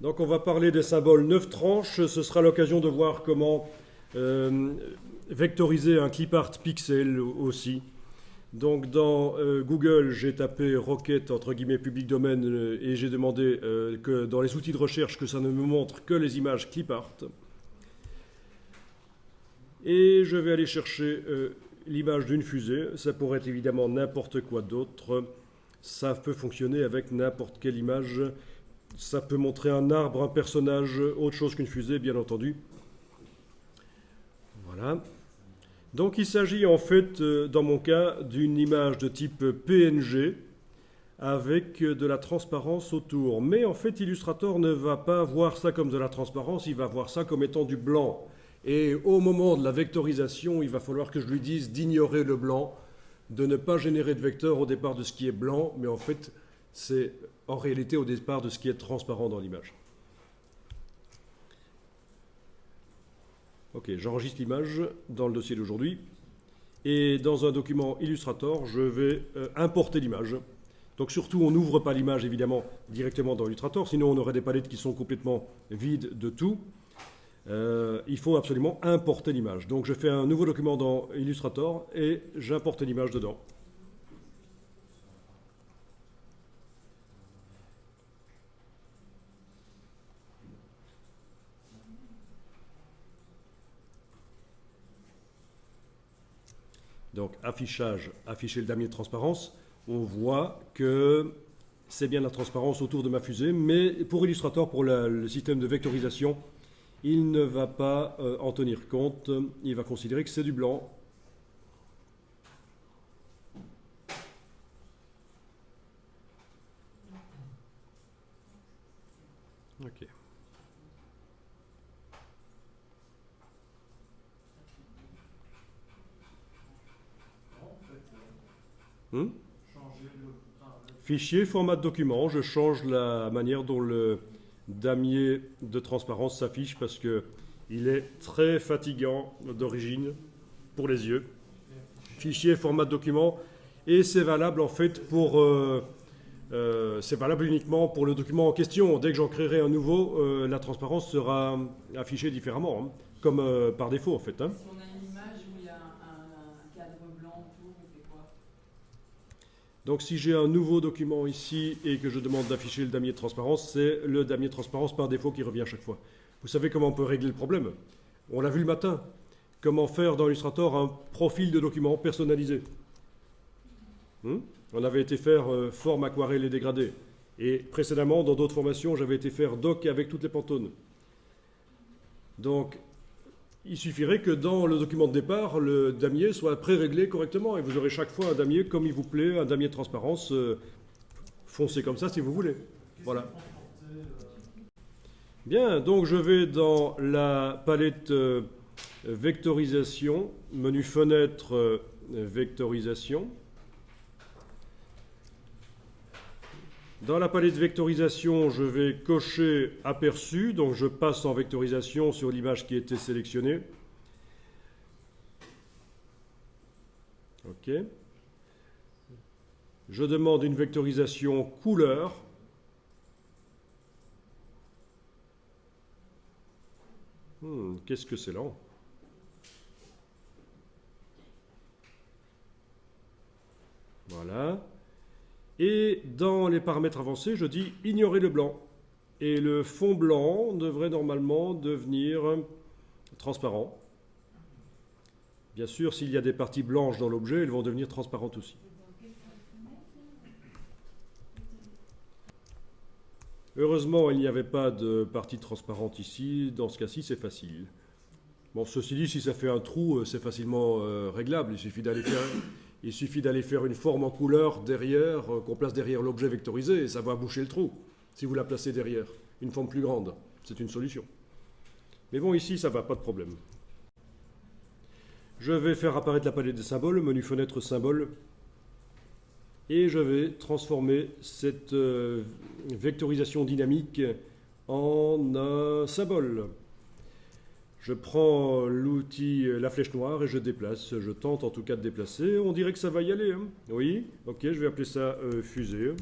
Donc on va parler des symboles 9 tranches. Ce sera l'occasion de voir comment vectoriser un clipart pixel aussi. Donc dans Google, j'ai tapé requête entre guillemets public domaine et j'ai demandé que dans les outils de recherche que ça ne me montre que les images clipart. Et je vais aller chercher l'image d'une fusée. Ça pourrait être évidemment n'importe quoi d'autre. Ça peut fonctionner avec n'importe quelle image. Ça peut montrer un arbre, un personnage, autre chose qu'une fusée, bien entendu. Voilà. Donc il s'agit en fait, dans mon cas, d'une image de type PNG avec de la transparence autour. Mais en fait, Illustrator ne va pas voir ça comme de la transparence, il va voir ça comme étant du blanc. Et au moment de la vectorisation, il va falloir que je lui dise d'ignorer le blanc, de ne pas générer de vecteur au départ de ce qui est blanc, mais en fait, c'est en réalité au départ de ce qui est transparent dans l'image. Ok, j'enregistre l'image dans le dossier d'aujourd'hui. Et dans un document Illustrator, je vais importer l'image. Donc surtout, on n'ouvre pas l'image, évidemment, directement dans Illustrator, sinon on aurait des palettes qui sont complètement vides de tout. Il faut absolument importer l'image. Donc je fais un nouveau document dans Illustrator et j'importe l'image dedans. Donc affichage, afficher le damier de transparence. On voit que c'est bien la transparence autour de ma fusée, mais pour Illustrator, pour le système de vectorisation, il ne va pas en tenir compte. Il va considérer que c'est du blanc. Ok. Fichier, format de document, je change la manière dont le damier de transparence s'affiche parce qu'il est très fatigant d'origine pour les yeux. Fichier, format de document, et c'est valable en fait pour... c'est valable uniquement pour le document en question. Dès que j'en créerai un nouveau, la transparence sera affichée différemment, hein, comme par défaut en fait. Hein. Si on a une image où il y a un cadre blanc autour, on fait quoi? Donc si j'ai un nouveau document ici et que je demande d'afficher le damier de transparence, c'est le damier de transparence par défaut qui revient à chaque fois. Vous savez comment on peut régler le problème? On l'a vu le matin. Comment faire dans Illustrator un profil de document personnalisé. On avait été faire forme, aquarelle et dégradé. Et précédemment, dans d'autres formations, j'avais été faire doc avec toutes les pantones. Donc, il suffirait que dans le document de départ, le damier soit pré-réglé correctement. Et vous aurez chaque fois un damier comme il vous plaît, un damier de transparence foncé comme ça si vous voulez. Voilà. Bien, donc je vais dans la palette vectorisation, menu fenêtre vectorisation. Dans la palette vectorisation, je vais cocher aperçu, donc je passe en vectorisation sur l'image qui a été sélectionnée. OK. Je demande une vectorisation couleur. Qu'est-ce que c'est lent? Voilà. Et dans les paramètres avancés, je dis ignorer le blanc. Et le fond blanc devrait normalement devenir transparent. Bien sûr, s'il y a des parties blanches dans l'objet, elles vont devenir transparentes aussi. Heureusement, il n'y avait pas de partie transparente ici. Dans ce cas-ci, c'est facile. Bon, ceci dit, si ça fait un trou, c'est facilement réglable. Il suffit d'aller faire une forme en couleur derrière, qu'on place derrière l'objet vectorisé, et ça va boucher le trou, si vous la placez derrière. Une forme plus grande, c'est une solution. Mais bon, ici, ça va, pas de problème. Je vais faire apparaître la palette des symboles, menu fenêtre symbole, et je vais transformer cette vectorisation dynamique en un symbole. Je prends l'outil, la flèche noire, et je déplace. Je tente en tout cas de déplacer. On dirait que ça va y aller. Hein. Oui, ok, je vais appeler ça fusée.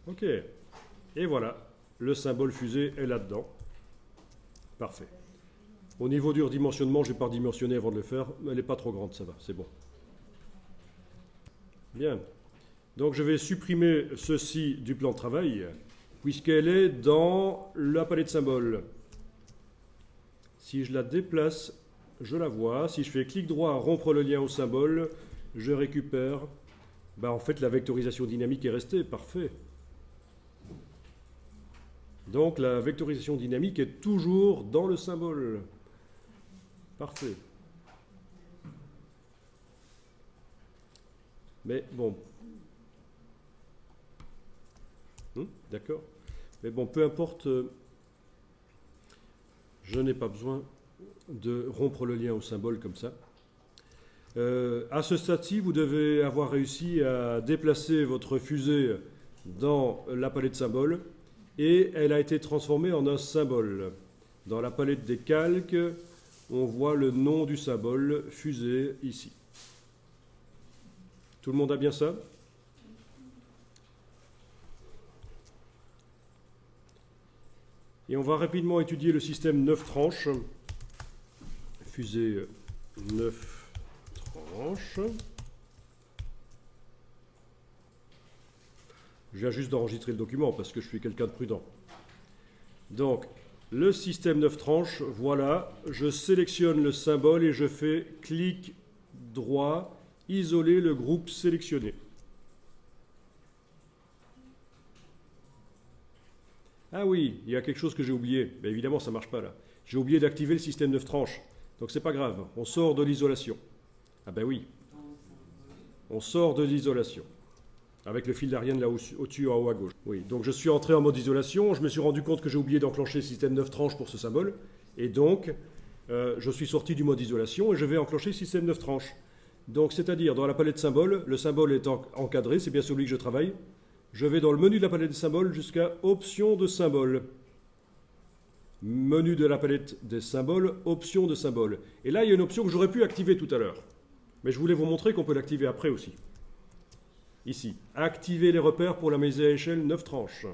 Ok. Et voilà, le symbole fusée est là-dedans. Parfait. Au niveau du redimensionnement, je n'ai pas redimensionné avant de le faire, mais elle n'est pas trop grande, ça va, c'est bon. Bien. Donc je vais supprimer ceci du plan de travail, puisqu'elle est dans la palette de symboles. Si je la déplace, je la vois. Si je fais clic droit, rompre le lien au symbole, je récupère. En fait, la vectorisation dynamique est restée. Parfait. Donc la vectorisation dynamique est toujours dans le symbole. Parfait. Mais bon. D'accord. Mais bon, peu importe. Je n'ai pas besoin de rompre le lien au symbole comme ça. À ce stade-ci, vous devez avoir réussi à déplacer votre fusée dans la palette de symboles et elle a été transformée en un symbole. Dans la palette des calques, on voit le nom du symbole fusée ici. Tout le monde a bien ça ? Et on va rapidement étudier le système 9 tranches. Fusée 9 tranches. Je viens juste d'enregistrer le document parce que je suis quelqu'un de prudent. Donc, le système 9 tranches, voilà, je sélectionne le symbole et je fais clic droit, isoler le groupe sélectionné. Ah oui, il y a quelque chose que j'ai oublié. Mais évidemment, ça ne marche pas là. J'ai oublié d'activer le système 9 tranches. Donc c'est pas grave, on sort de l'isolation. Ah ben oui, on sort de l'isolation. Avec le fil d'Ariane là au-dessus, en haut à gauche. Oui, donc je suis entré en mode isolation, je me suis rendu compte que j'ai oublié d'enclencher le système 9 tranches pour ce symbole. Et donc, je suis sorti du mode isolation et je vais enclencher le système 9 tranches. Donc c'est-à-dire, dans la palette de symboles, le symbole est encadré, c'est bien celui que je travaille. Je vais dans le menu de la palette des symboles jusqu'à Options de symboles. Menu de la palette des symboles, Options de symboles. Et là, il y a une option que j'aurais pu activer tout à l'heure. Mais je voulais vous montrer qu'on peut l'activer après aussi. Ici, activer les repères pour la mise à échelle 9 tranches.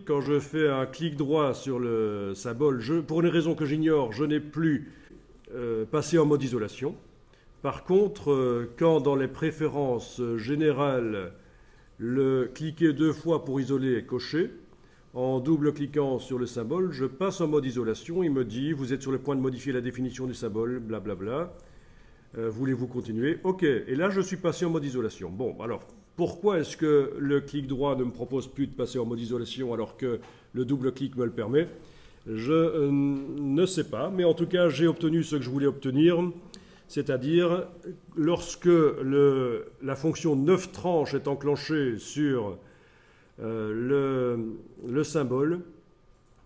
Quand je fais un clic droit sur le symbole, pour une raison que j'ignore, je n'ai plus passé en mode isolation. Par contre, quand dans les préférences générales, le cliquer 2 fois pour isoler est coché, en double-cliquant sur le symbole, je passe en mode isolation. Il me dit, vous êtes sur le point de modifier la définition du symbole, blablabla. Voulez-vous continuer? OK. Et là, je suis passé en mode isolation. Bon, alors, pourquoi est-ce que le clic droit ne me propose plus de passer en mode isolation alors que le double-clic me le permet? Je ne sais pas, mais en tout cas, j'ai obtenu ce que je voulais obtenir. C'est-à-dire, lorsque la fonction 9 tranches est enclenchée sur le symbole,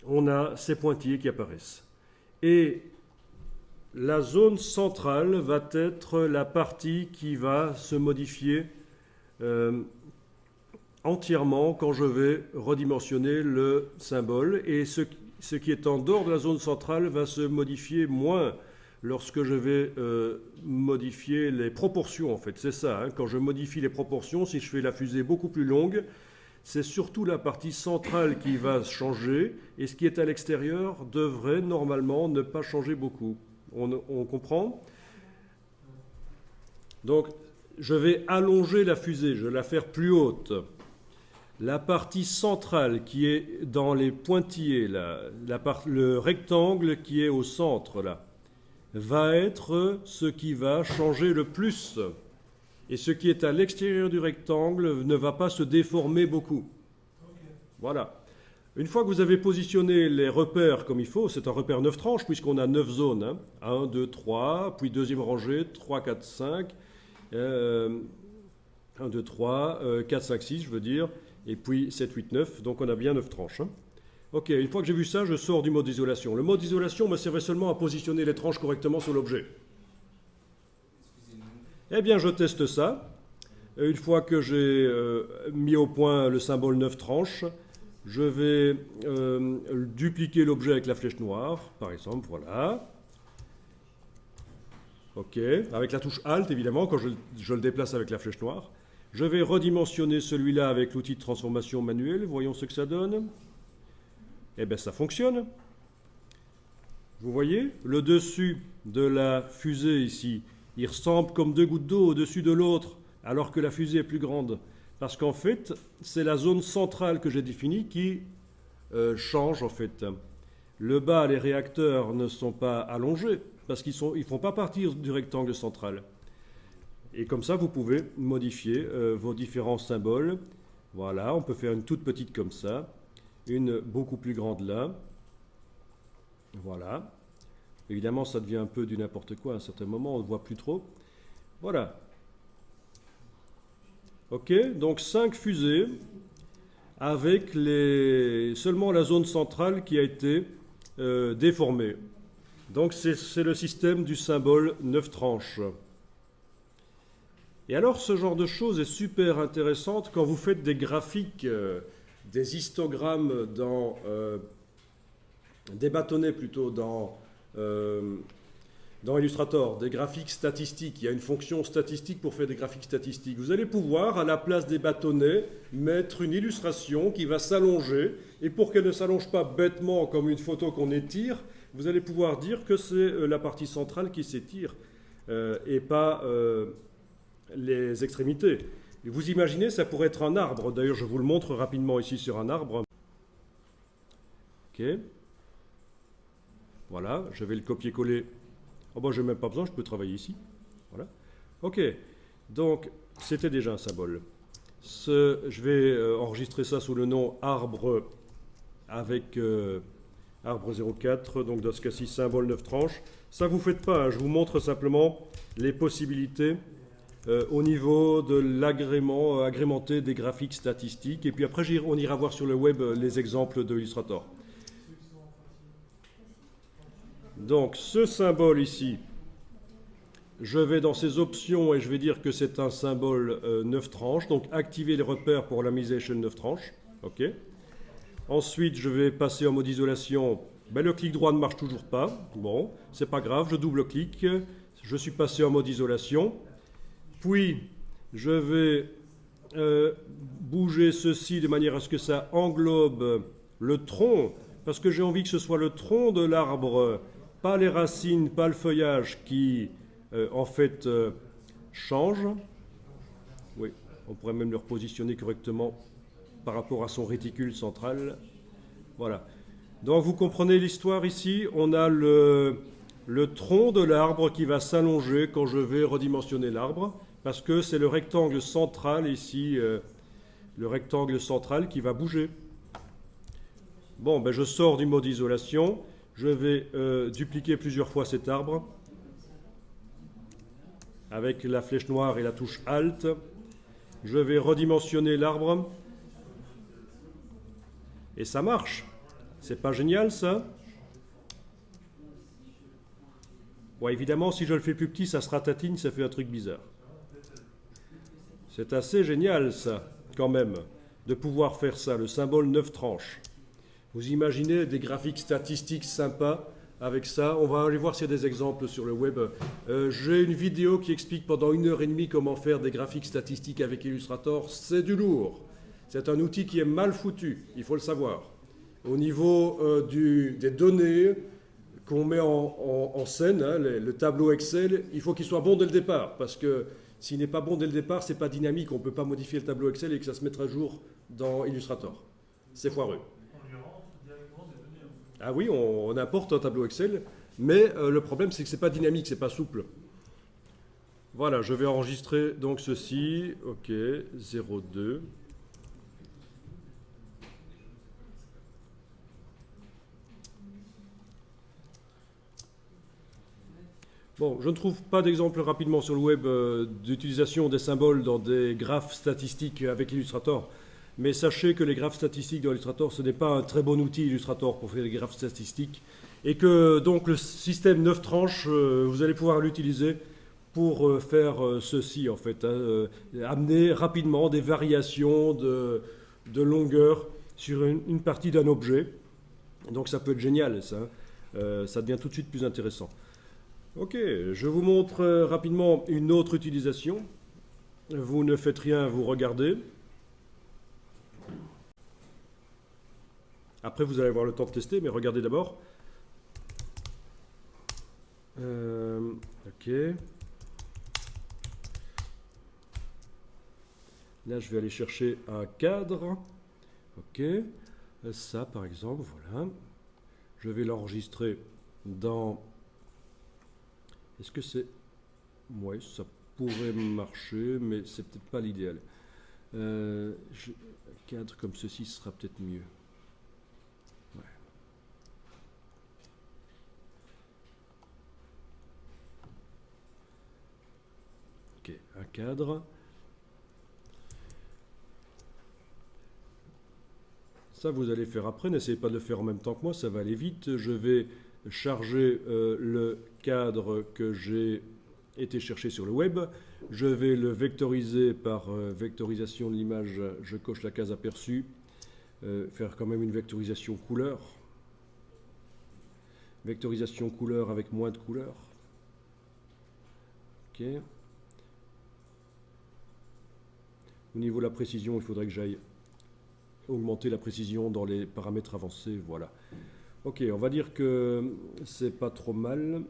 on a ces pointillés qui apparaissent. Et la zone centrale va être la partie qui va se modifier entièrement quand je vais redimensionner le symbole. Et ce qui est en dehors de la zone centrale va se modifier moins lorsque je vais modifier les proportions, en fait. C'est ça, hein. Quand je modifie les proportions, si je fais la fusée beaucoup plus longue, c'est surtout la partie centrale qui va changer, et ce qui est à l'extérieur devrait normalement ne pas changer beaucoup. On comprend? Donc, je vais allonger la fusée, je vais la faire plus haute. La partie centrale qui est dans les pointillés, là, le rectangle qui est au centre, là, va être ce qui va changer le plus. Et ce qui est à l'extérieur du rectangle ne va pas se déformer beaucoup. Voilà. Une fois que vous avez positionné les repères comme il faut, c'est un repère 9 tranches puisqu'on a 9 zones. Hein. 1, 2, 3, puis deuxième rangée, 3, 4, 5. 1, 2, 3, 4, 5, 6, je veux dire. Et puis 7, 8, 9. Donc on a bien 9 tranches. Hein. Ok, une fois que j'ai vu ça, je sors du mode isolation. Le mode isolation me servait seulement à positionner les tranches correctement sur l'objet. Eh bien, je teste ça. Une fois que j'ai mis au point le symbole 9 tranches, je vais dupliquer l'objet avec la flèche noire, par exemple, voilà. Ok, avec la touche Alt, évidemment, quand je le déplace avec la flèche noire. Je vais redimensionner celui-là avec l'outil de transformation manuelle. Voyons ce que ça donne. Eh bien, ça fonctionne. Vous voyez, le dessus de la fusée ici, il ressemble comme deux gouttes d'eau au-dessus de l'autre, alors que la fusée est plus grande. Parce qu'en fait, c'est la zone centrale que j'ai définie qui change en fait. Le bas, les réacteurs ne sont pas allongés, parce qu'ils ne font pas partie du rectangle central. Et comme ça, vous pouvez modifier vos différents symboles. Voilà, on peut faire une toute petite comme ça, une beaucoup plus grande là. Voilà. Évidemment, ça devient un peu du n'importe quoi à un certain moment, on ne voit plus trop. Voilà. Ok, donc 5 fusées avec seulement la zone centrale qui a été déformée. Donc c'est le système du symbole 9 tranches. Et alors, ce genre de choses est super intéressante quand vous faites des graphiques, des histogrammes des bâtonnets plutôt dans Illustrator, des graphiques statistiques. Il y a une fonction statistique pour faire des graphiques statistiques. Vous allez pouvoir, à la place des bâtonnets, mettre une illustration qui va s'allonger. Et pour qu'elle ne s'allonge pas bêtement comme une photo qu'on étire, vous allez pouvoir dire que c'est la partie centrale qui s'étire et pas les extrémités. Et vous imaginez, ça pourrait être un arbre. D'ailleurs, je vous le montre rapidement ici sur un arbre. Ok. Voilà, je vais le copier-coller. Oh ben, je n'ai même pas besoin, je peux travailler ici. Voilà. Ok, donc c'était déjà un symbole. Je vais enregistrer ça sous le nom arbre avec arbre 04, donc dans ce cas-ci symbole 9 tranches. Ça vous faites pas, hein, je vous montre simplement les possibilités au niveau de l'agrément, agrémenter des graphiques statistiques. Et puis après, on ira voir sur le web les exemples de Illustrator. Donc, ce symbole ici, je vais dans ces options et je vais dire que c'est un symbole 9 tranches. Donc, activer les repères pour la misation 9 tranches. OK. Ensuite, je vais passer en mode isolation. Ben, le clic droit ne marche toujours pas. Bon, c'est pas grave, je double-clique. Je suis passé en mode isolation. Puis, je vais bouger ceci de manière à ce que ça englobe le tronc, parce que j'ai envie que ce soit le tronc de l'arbre, pas les racines, pas le feuillage qui, en fait, change. Oui, on pourrait même le repositionner correctement par rapport à son réticule central. Voilà. Donc, vous comprenez l'histoire ici. On a le tronc de l'arbre qui va s'allonger quand je vais redimensionner l'arbre, parce que c'est le rectangle central ici, le rectangle central qui va bouger. Bon, ben je sors du mode isolation, je vais dupliquer plusieurs fois cet arbre avec la flèche noire et la touche Alt. Je vais redimensionner l'arbre et ça marche. C'est pas génial ça? Bon, évidemment, si je le fais plus petit, ça se ratatine, ça fait un truc bizarre. C'est assez génial, ça, quand même, de pouvoir faire ça, le symbole 9 tranches. Vous imaginez des graphiques statistiques sympas avec ça. On va aller voir s'il y a des exemples sur le web. J'ai une vidéo qui explique pendant 1h30 comment faire des graphiques statistiques avec Illustrator. C'est du lourd. C'est un outil qui est mal foutu, il faut le savoir. Au niveau des données qu'on met en scène, hein, le tableau Excel, il faut qu'il soit bon dès le départ, parce que s'il n'est pas bon dès le départ, c'est pas dynamique. On ne peut pas modifier le tableau Excel et que ça se mette à jour dans Illustrator. C'est foireux. Ah oui, on importe un tableau Excel, mais le problème, c'est que ce n'est pas dynamique, ce n'est pas souple. Voilà, je vais enregistrer donc ceci. OK, 02. Bon, je ne trouve pas d'exemple rapidement sur le web d'utilisation des symboles dans des graphes statistiques avec Illustrator. Mais sachez que les graphes statistiques dans Illustrator, ce n'est pas un très bon outil Illustrator pour faire des graphes statistiques. Et que donc le système 9 tranches, vous allez pouvoir l'utiliser pour faire ceci en fait. Hein, amener rapidement des variations de longueur sur une partie d'un objet. Donc ça peut être génial ça. Ça devient tout de suite plus intéressant. Ok, je vous montre rapidement une autre utilisation. vous ne faites rien, vous regardez. Après, vous allez avoir le temps de tester, mais regardez d'abord. Ok. Là, je vais aller chercher un cadre. Ok. Ça, par exemple, voilà. Je vais l'enregistrer dans... Est-ce que c'est... Oui, ça pourrait marcher, mais c'est peut-être pas l'idéal. Un cadre comme ceci sera peut-être mieux. Ouais. Ok, un cadre. Ça, vous allez faire après. N'essayez pas de le faire en même temps que moi, ça va aller vite. Je vais charger le cadre que j'ai été chercher sur le web. Je vais le vectoriser par vectorisation de l'image. Je coche la case aperçu. Faire quand même une vectorisation couleur. Vectorisation couleur avec moins de couleurs. Ok. Au niveau de la précision, il faudrait que j'aille augmenter la précision dans les paramètres avancés. Voilà. Ok, on va dire que c'est pas trop mal.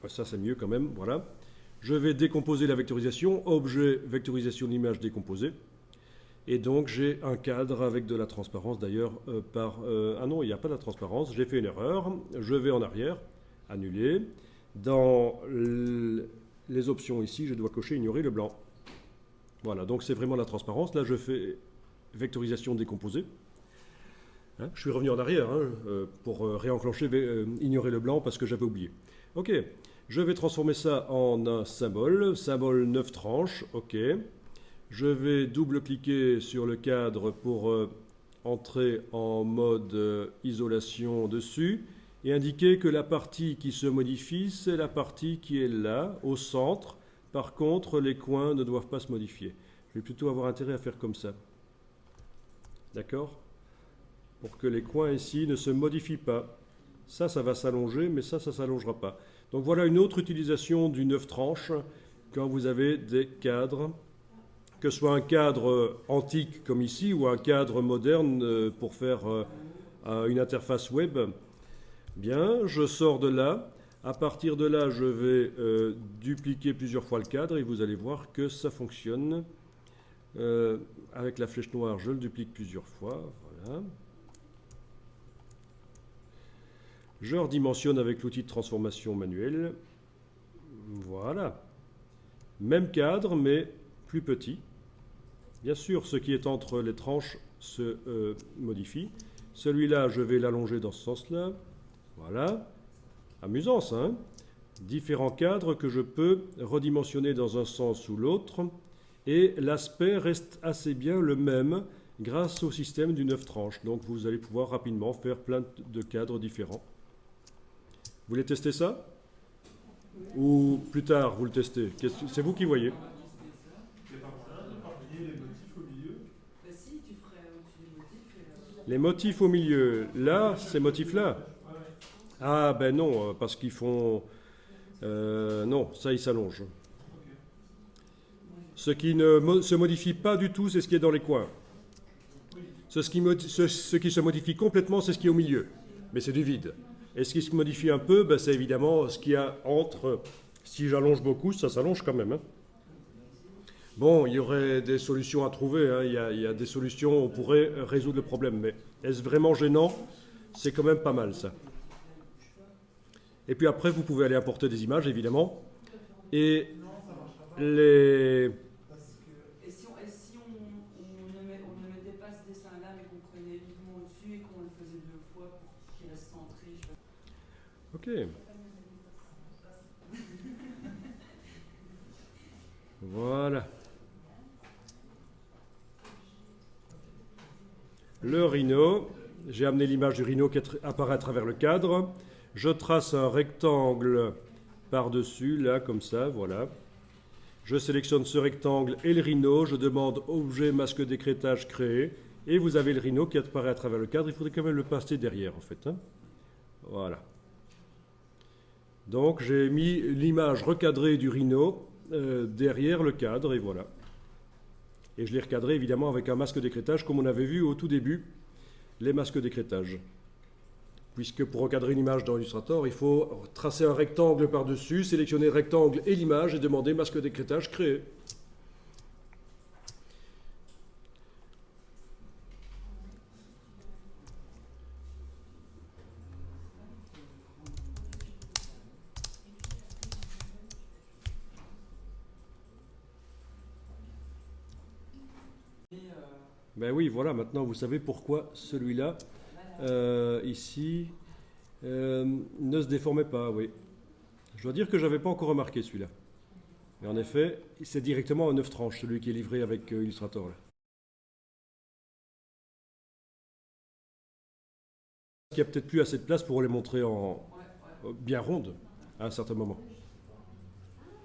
Ça, c'est mieux quand même. Voilà. Je vais décomposer la vectorisation. Objet, vectorisation d'image décomposée. Et donc, j'ai un cadre avec de la transparence. D'ailleurs, ah non, il n'y a pas de transparence. J'ai fait une erreur. Je vais en arrière. Annuler. Dans les options ici, je dois cocher ignorer le blanc. Voilà, donc c'est vraiment la transparence. Là, je fais vectorisation décomposée. Hein, je suis revenu en arrière pour réenclencher ignorer le blanc parce que j'avais oublié. Ok, je vais transformer ça en un symbole. Symbole 9 tranches. Ok. Je vais double-cliquer sur le cadre pour entrer en mode isolation dessus et indiquer que la partie qui se modifie, c'est la partie qui est là, au centre. Par contre, les coins ne doivent pas se modifier. Je vais plutôt avoir intérêt à faire comme ça. D'accord? Pour que les coins ici ne se modifient pas. Ça va s'allonger, mais ça ne s'allongera pas. Donc voilà une autre utilisation du 9 tranches quand vous avez des cadres, que ce soit un cadre antique comme ici ou un cadre moderne pour faire une interface web. Bien, je sors de là. À partir de là, je vais dupliquer plusieurs fois le cadre et vous allez voir que ça fonctionne. Avec la flèche noire, je le duplique plusieurs fois. Voilà. Je redimensionne avec l'outil de transformation manuelle. Voilà. Même cadre, mais plus petit. Bien sûr, ce qui est entre les tranches se modifie. Celui-là, je vais l'allonger dans ce sens-là. Voilà. Amusant ça, hein? Différents cadres que je peux redimensionner dans un sens ou l'autre et l'aspect reste assez bien le même grâce au système du 9 tranches. Donc vous allez pouvoir rapidement faire plein de cadres différents. Vous voulez tester ça? Ou plus tard vous le testez? C'est vous qui voyez. Les motifs au milieu, là, ces motifs-là. Ah ben non, parce qu'ils font... non, ça il s'allonge. Ce qui ne se modifie pas du tout, c'est ce qui est dans les coins. Ce qui se modifie complètement, c'est ce qui est au milieu. Mais c'est du vide. Et ce qui se modifie un peu, ben, c'est évidemment ce qu'il y a entre... Si j'allonge beaucoup, ça s'allonge quand même. Hein. Bon, il y aurait des solutions à trouver. Hein. Il y a des solutions, on pourrait résoudre le problème. Mais est-ce vraiment gênant? C'est quand même pas mal ça. Et puis après, vous pouvez aller apporter des images, évidemment. Et les... Et si on ne mettait pas ce dessin-là, mais qu'on prenait uniquement au-dessus et qu'on le faisait 2 fois pour qu'il reste centré, Ok. Voilà. Le rhino. J'ai amené l'image du rhino qui apparaît à travers le cadre. Je trace un rectangle par-dessus, là, comme ça, voilà. Je sélectionne ce rectangle et le rhino. Je demande objet masque d'écrêtage créé. Et vous avez le rhino qui apparaît à travers le cadre. Il faudrait quand même le passer derrière, en fait. Hein. Voilà. Donc, j'ai mis l'image recadrée du rhino derrière le cadre, et voilà. Et je l'ai recadré évidemment avec un masque d'écrêtage, comme on avait vu au tout début, les masques d'écrêtage. Puisque pour recadrer une image dans Illustrator, il faut tracer un rectangle par-dessus, sélectionner le rectangle et l'image et demander masque d'écrêtage créé. Ben oui, voilà, maintenant vous savez pourquoi celui-là, ici, ne se déformait pas, oui. Je dois dire que je n'avais pas encore remarqué celui-là. Mais en effet, c'est directement un 9 tranches, celui qui est livré avec Illustrator. Là. Il n'y a peut-être plus assez de place pour les montrer en bien ronde à un certain moment.